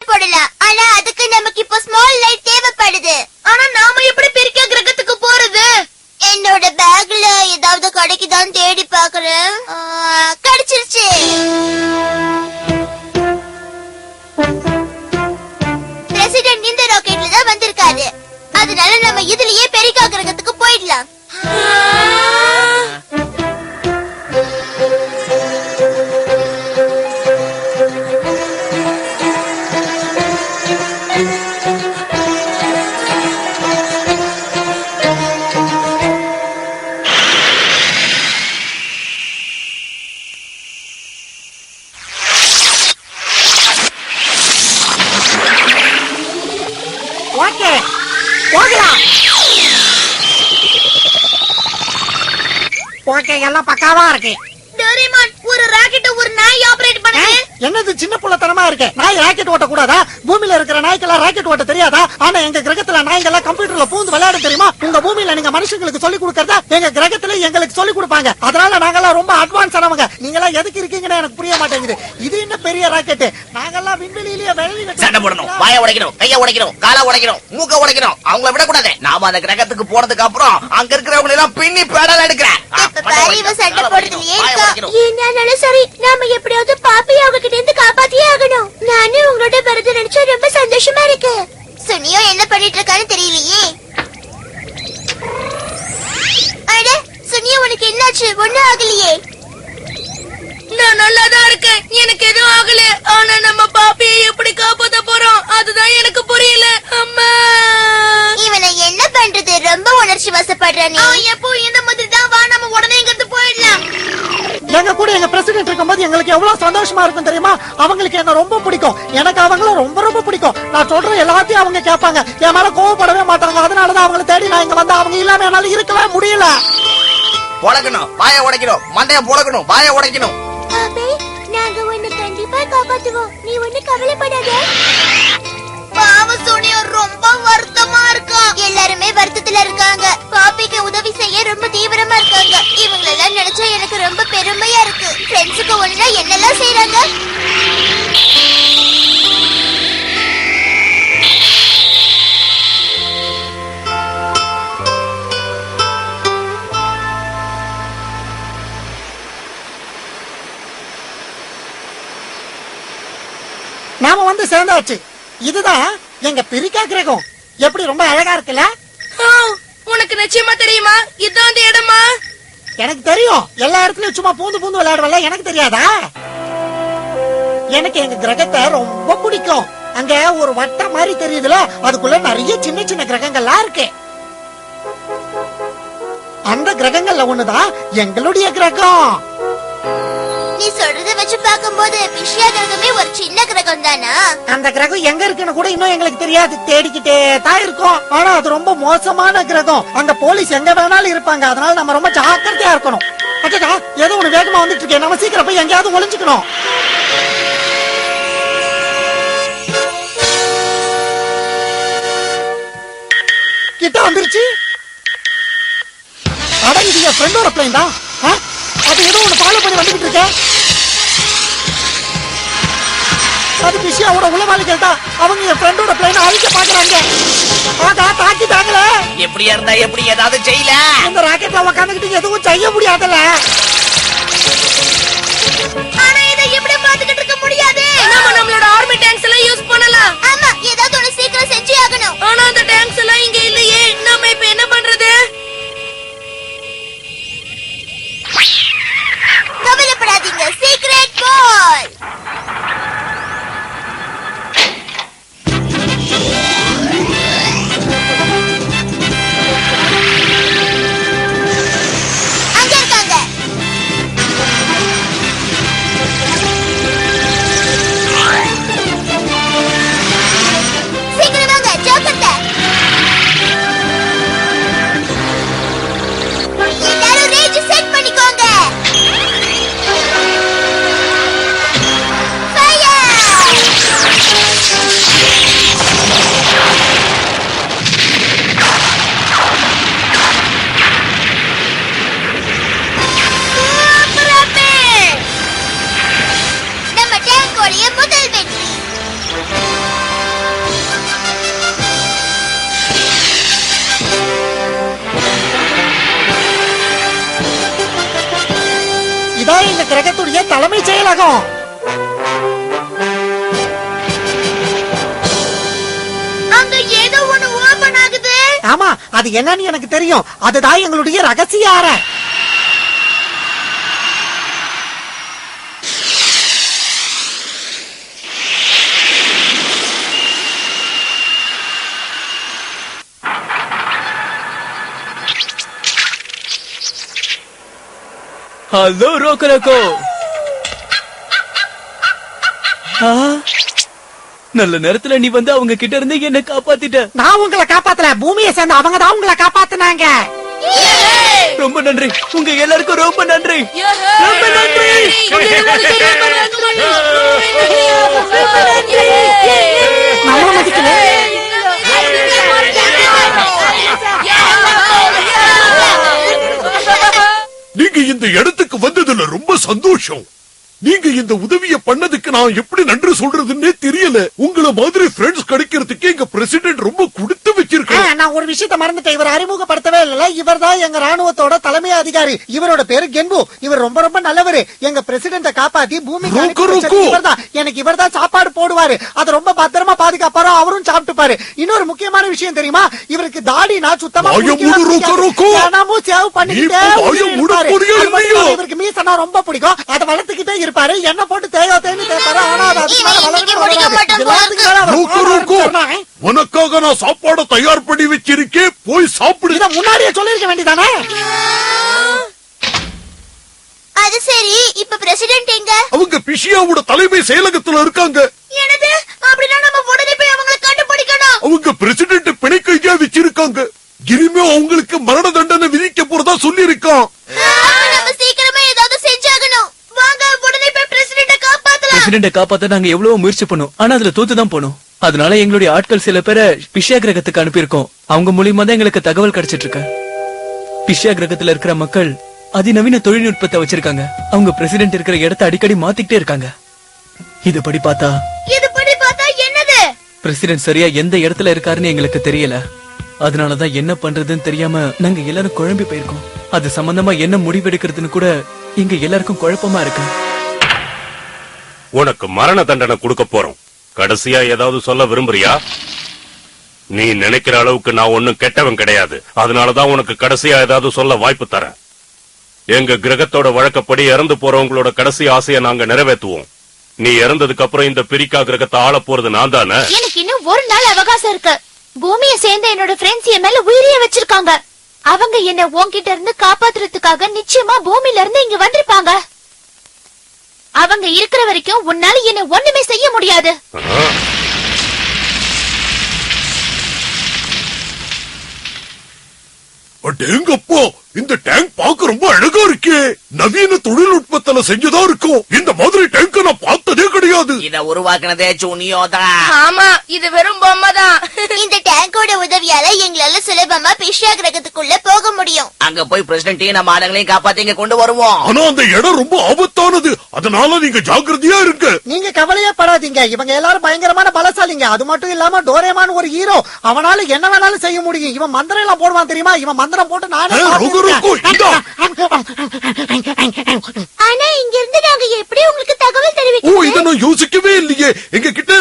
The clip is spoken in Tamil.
போடலாம். ஆனா அதுக்கு நமக்கு இப்போ ஸ்மால் லைட் தேவைப்படுது. ஆனா நாம எப்படி பெரிக்கா கிரகத்துக்கு போறது? என்னோட பேக்ல ஏதாவது கிடைக்குதான்னு தேடி பாக்குறேன். கிடைச்சிருச்சு. பிரசிடென்ட் இந்த ராக்கெட்ல தான் வந்திருக்காரு. அதனால நம்ம இதுலயே பெரிக்கா கிரகத்துக்கு போயிடலாம். ஓகே போகலாம். ஓகே எல்லாம் பக்காவா இருக்கு. டோரேமான், ஒரு ராக்கெட் ஒரு நாய் ஆபரேட் பண்ணுது. என்னது சின்ன புள்ளத்தனமா இருக்கு? நாய் ராக்கெட் ஓட்ட கூடாதா? பூமியில இருக்கிற நாய்க்கெல்லாம் ராக்கெட் ஓட்ட தெரியாதா? ஆனா எங்க கிரகத்துல நாய்கெல்லாம் கம்ப்யூட்டர்ல பூந்து விளையாட தெரியுமா? உங்க பூமியில நீங்க மனுஷங்களுக்கு சொல்லி கொடுக்கறதா எங்க கிரகத்துல எங்களுக்கு சொல்லி கொடுப்பாங்க. அதனால நாங்கெல்லாம் ரொம்ப அட்வான்ஸ் ஆனவங்க. நீங்கெல்லாம் எதுக்கு இருக்கீங்கன்னு எனக்கு புரிய மாட்டேங்குது. இது என்ன பெரிய ராக்கெட்? நாங்கெல்லாம் விண்வெளியிலேயே வெளியில சண்டை போடணும், வாய உடைக்கணும், கைய உடைக்கணும், காலை உடைக்கணும், மூக்க உடைக்கணும். அவங்கள விடக்கூடாது. நாம அந்த கிரகத்துக்கு போறதுக்கு அப்புறம் அங்க இருக்கிறவங்க எல்லாம் பின்னி பேடல் எடுக்கிறேன். சண்டை போடுறதுலயே என்னாலும் சரி, நாம எப்படியாவது பாப்பி அவங்க கிட்ட இருந்து காப்பாத்தியே ஆகணும். நானும் உங்களோட வரது நினைச்சா ரொம்ப சந்தோஷமா இருக்கு. சுனியோ என்ன பண்ணிட்டு இருக்கான்னு தெரியலையே. அட சுனியோ, உனக்கு என்னாச்சு? ஒண்ணும் ஆகலையே. நான் நல்லாதான் இருக்கேன், எனக்கு எதுவும் ஆகல. ஆனா நம்ம பாப்பியை எப்படி காப்பாத்த போறோம் அதுதான் எனக்கு புரியல. அம்மா, இவனை என்ன பண்றது? ரொம்ப உணர்ச்சி வசப்படுறானே. எப்போ இந்த மாதிரி தான். வா, நம்ம உடனே இங்கிருந்து போயிடலாம். எங்க கூட எங்க பிரசிடென்ட் இருக்கும்போது எங்களுக்கு எவ்வளவு சந்தோஷமா இருக்கும் தெரியுமா? அவங்களுக்கு என்ன ரொம்ப பிடிக்கும். எனக்கு அவங்கள ரொம்ப ரொம்ப பிடிக்கும். நான் சொல்ற எல்லாத்தையும் அவங்க கேட்பாங்க. என் மேல கோவப்படவே மாட்டாங்க. அதனாலதான் அவங்களை தேடி நான் இங்க வந்து அவங்க இல்லாம என்னால இருக்கவே முடியல. உடைக்கணும், வாய உடைக்கணும், மண்டைய புடக்கணும், வாய உடைக்கணும். நாங்க உன்னை கண்டிப்பா காப்பாத்துவோம். நீ ஒண்ணு கவலைப்படாத. பாவம் சோனியா ரொம்ப வருத்தமா இருக்கா. எல்லாருமே வருத்தத்துல இருக்காங்க. பாப்பிக்கு உதவி செய்ய ரொம்ப தீவிரமா இருக்காங்க. இவங்களெல்லாம் நினைச்சா எனக்கு ரொம்ப பெருமையா இருக்கு. ஃப்ரெண்ட்ஸுக்கு ஒண்ணா என்னெல்லாம் செய்யறாங்க. நாம வந்து சேர்ந்தாச்சு. இதுதான் எங்க பெரிக்கா கிரகம். எப்படி ரொம்ப அழகா இருக்குல்ல? உனக்கு நிச்சயமா தெரியுமா இதான் அந்த இடமா? எனக்கு தெரியும். எல்லா இடத்துலயும் சும்மா பூந்து பூந்து விளையாடுவல. எனக்கு தெரியாதா? எனக்கு எங்க கிரகத்தை ரொம்ப பிடிக்கும். அங்க ஒரு வட்டம் மாதிரி தெரியுதுல, அதுக்குள்ள நிறைய சின்ன சின்ன கிரகங்கள்லாம் இருக்கு. அந்த கிரகங்கள்ல ஒண்ணுதான் எங்களுடைய கிரகம். நீ சொல்றத வச்சு பாக்கும்போது விஷயா கிரகமே ஒரு சின்ன கிரகம் தானா? அந்த கிரகம் எங்க இருக்குன்னு கூட இன்னும் எங்களுக்கு தெரியாது. தேடிக்கிட்டே தான் இருக்கோம். ஆனா அது ரொம்ப மோசமான கிரகம். அங்க போலீஸ் எங்க வேணாலும் இருப்பாங்க. அதனால நம்ம ரொம்ப ஜாக்கிரதையா இருக்கணும். அச்சா, ஏதோ ஒண்ணு வேகமா வந்துட்டு இருக்கேன். நம்ம சீக்கிரம் போய் எங்கேயாவது ஒளிஞ்சுக்கணும். கிட்ட வந்துருச்சு. அட, இது என் ஃப்ரெண்டோட பிளைன் தான். அது ஏதோ ஒண்ணு ஃபாலோ பண்ணி வந்துகிட்டு இருக்கேன். அது விஷயாவோட உளவாளிகள் தான். அவங்க என் ஃப்ரெண்டோட பிளைனை அழிக்க பாக்குறாங்க. தாக்கிட்டாங்களே. எப்படியா இருந்தா எப்படி ஏதாவது செய்யல. இந்த ராக்கெட்ல உட்காந்துக்கிட்டு எதுவும் செய்ய முடியாதுல்ல. ஆனா இதை எப்படி பாத்துக்கிட்டு இருக்க முடியாது. நாம நம்மளோட ஆர்மி டேங்க்ஸ் எல்லாம் யூஸ் பண்ணலாம். ஆமா, ஏதாவது ஒண்ணு சீக்கிரம் செஞ்சே ஆகணும். ஆனா அந்த டேங்க்ஸ் எல்லாம் இங்க இல்லையே. நாம இப்ப என்ன பண்றது? கவலைப்படாதீங்க. சீக்ரெட் பால். அங்க இருக்காங்க. தலைமை செயலகம். அங்க ஏதோ ஒண்ணு ஓபன் ஆகுது. ஆமா, அது என்னன்னு எனக்கு தெரியும். அதுதான் எங்களுடைய ரகசிய அறை. ஹலோ ரோக்கரக்கோ. நல்ல நேரத்துல நீ வந்து அவங்க கிட்ட இருந்து என்ன காப்பாத்திட்ட. நான் உங்களை காப்பாத்தல, பூமியை சேர்ந்த அவங்க தான் உங்களை காப்பாத்துனாங்க. ரொம்ப நன்றி. உங்க எல்லாருக்கும் ரொம்ப நன்றி. ரொம்ப நன்றி. நம்மள மதிக்கல. நீங்க இந்த இடத்துக்கு வந்ததுல ரொம்ப சந்தோஷம். நீங்க இந்த உதவிய பண்ணதுக்கு நான் எப்படி நன்றி சொல்றதுன்னே தெரியல. உங்களை மாதிரி ஃப்ரெண்ட்ஸ் கிடைக்கிறதுக்கு எங்க பிரசிடென்ட் ரொம்ப கொடுத்து வச்சிருக்காரு. நான் ஒரு விஷயத்த மறந்துட்டேன். இவர் அறிமுகப்படுத்தவே இல்ல. இவர் தான் எங்க ராணுவத்தோட தலைமை அதிகாரி. இவரோட பேரு கென்பு. இவர் ரொம்ப ரொம்ப நல்லவரு. எங்க பிரசிடென்ட காப்பாத்தி பூமிக்கு அனுப்பி வச்சது இவர்தான். எனக்கு இவர்தான் சாப்பாடு போடுவாரு. அதை ரொம்ப பத்திரமா பாதுகாப்பாரு. அவரும் சாப்பிட்டுப்பாரு. இன்னொரு முக்கியமான விஷயம் தெரியுமா, இவருக்கு தாடினா சுத்தமா தினமும் சேவ் பண்ணிக்கிட்டே இருப்பாரு. அது மட்டும் இல்ல, இவருக்கு மீசனா ரொம்ப பிடிக்கும். அதை வளர்த்துக்கிட்டே இருப்பாரு. என்ன போட்டு தேய்னு தேய்ப்பாரு. ஆனா அது அதுக்கு மேல வளரவே வளராது. உனக்காக நான் சாப்பாடு தயார் பண்ணி வச்சிருக்கேன், போய் சாப்பிடு. இத முன்னாடியே சொல்லிருக்க வேண்டியதானே. அது சரி, இப்ப பிரசிடென்ட் எங்க? அவங்க பிஷியாவோட தலைமை செயலகத்துல இருக்காங்க. என்னது? அப்படின்னா நம்ம உடனே போய் அவங்களை கண்டுபிடிக்கணும். அவங்க பிரசிடென்ட் பிணை கைதியா வச்சிருக்காங்க. இனிமே அவங்களுக்கு மரண தண்டனை விதிக்க போறதா சொல்லி இருக்கான். நம்ம சீக்கிரமே ஏதாவது செஞ்சாகணும். வாங்க உடனே போய் பிரசிடென்ட காப்பாத்தலாம். பிரசிடென்ட காப்பாத்த நாங்க எவ்வளவு முயற்சி பண்ணோம். ஆனா அதுல தோத்துதான் போனோம். அதனால எங்களுடைய ஆட்கள் சில பேரை பிஷா கிரகத்துக்கு அனுப்பியிருக்கோம். அவங்க மூலியமா தான் எங்களுக்கு தகவல் கிடைச்சிட்டு இருக்கு. பிஷா கிரகத்துல இருக்கிற மக்கள் அதிநவீன தொழில்நுட்பத்தை வச்சிருக்காங்க. அவங்க பிரசிடென்ட் இருக்கிற இடத்தை அடிக்கடி மாத்திக்கிட்டே இருக்காங்க. இதுபடி பார்த்தா என்னது? பிரசிடென்ட் சரியா எந்த இடத்துல இருக்காருன்னு எங்களுக்கு தெரியல. அதனாலதான் என்ன பண்றதுன்னு தெரியாம நாங்க எல்லாரும் குழம்பி போயிருக்கோம். அது சம்பந்தமா என்ன முடிவெடுக்கிறதுன்னு கூட இங்க எல்லாருக்கும் குழப்பமா இருக்கு. உனக்கு மரண தண்டனை கொடுக்க போறோம். கடைசியா ஏதாவது சொல்ல விரும்புறியா? நீ நினைக்கிற அளவுக்கு நான் ஒண்ணும் கெட்டவன் கிடையாது. அதனாலதான் உனக்கு கடைசியா ஏதாவது சொல்ல வாய்ப்பு தரேன். எங்க கிரகத்தோட வழக்கப்படி இறந்து போறவங்களோட கடைசி ஆசையை நாங்க நிறைவேற்றுவோம். நீ இறந்ததுக்கு அப்புறம் இந்த பிரிக்கா கிரகத்தை ஆள போறது நான் தானே. எனக்கு இன்னும் ஒரு நாள் அவகாசம் இருக்கு. பூமியை சேர்ந்த என்னோட ஃப்ரெண்ட்ஸ் என் மேல உயிரிய வச்சிருக்காங்க. அவங்க என்ன உன்கிட்ட இருந்து காப்பாத்துறதுக்காக நிச்சயமா பூமியில இருந்து இங்க வந்திருப்பாங்க. அவங்க இருக்கிற வரைக்கும் உன்னால என்ன ஒண்ணுமே செய்ய முடியாது. அடேங்கப்பா, இந்த டேங்க் பார்க்க ரொம்ப அழகா இருக்கே. நவீன தொழில்நுட்பத்துல செஞ்சுதான் இருக்கும். இந்த மாதிரி டேங்க் நான் பார்த்ததே கிடையாது. இத உருவாக்குனதே சுனியோ தான். ஆமா, இது வெறும் பொம்மை தான். இந்த டேங்கோட உதவியால எங்களால சுலபமா பிஷா கிரகத்துக்குள்ள போக முடியும். அங்க போய் பிரசிடென்ட்டையும் நம்ம ஆளுங்களையும் காப்பாத்தி இங்க கொண்டு வருவோம். ஆனா அந்த இடம் ரொம்ப ஆபத்தானது. அதனால நீங்க ஜாக்கிரதையா இருங்க. நீங்க கவலையே படாதீங்க. இவங்க எல்லாரும் பயங்கரமான பலசாலிங்க. அது மட்டும் இல்லாம டோரேமான் ஒரு ஹீரோ. அவனால என்ன வேணாலும் செய்ய முடியும். இவன் மந்திரம் எல்லாம் போடுவான் தெரியுமா? இவன் மந்திரம் போட்டு நானே ஆனா இங்க இருந்து நாங்க எப்படி உங்களுக்கு தகவல் ஓ, இத நான் யோசிக்கவே இல்லையே. எங்க கிட்ட